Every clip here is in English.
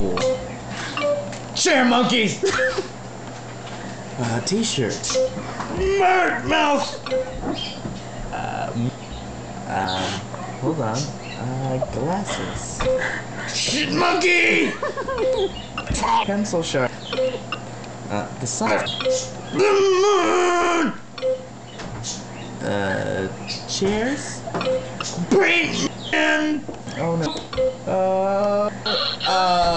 fool. Chair monkey! T-shirt. Bird mouse! Hold on. Glasses. Shit monkey! Pencil sharp. The sun. The moon! Chairs? Brain man! Oh no.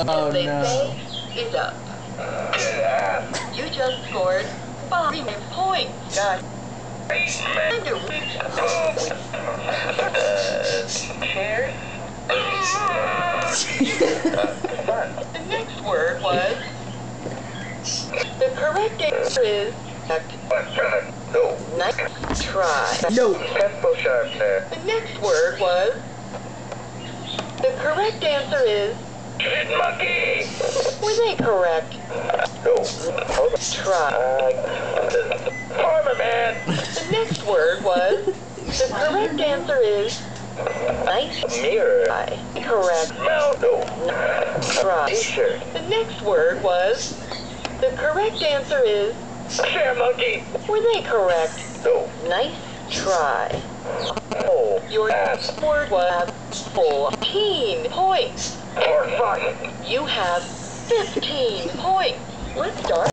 Oh They no. say is up. You just scored 5 points. Got chairs. The next word was. The correct answer is. No. Nice try. No. Pencil sharpener. The next word was. The correct answer is. Shit monkey! Were they correct? No. Try. Farmer man! The next word was. The correct answer is. Nice Mirror. try. Correct. Mouth. No. Try. T-shirt. The next word was. The correct answer is. Chair monkey! Were they correct? No. Nice try. Oh. Your Ass. word was 14 points. Or fun. You have 15 points. Let's start.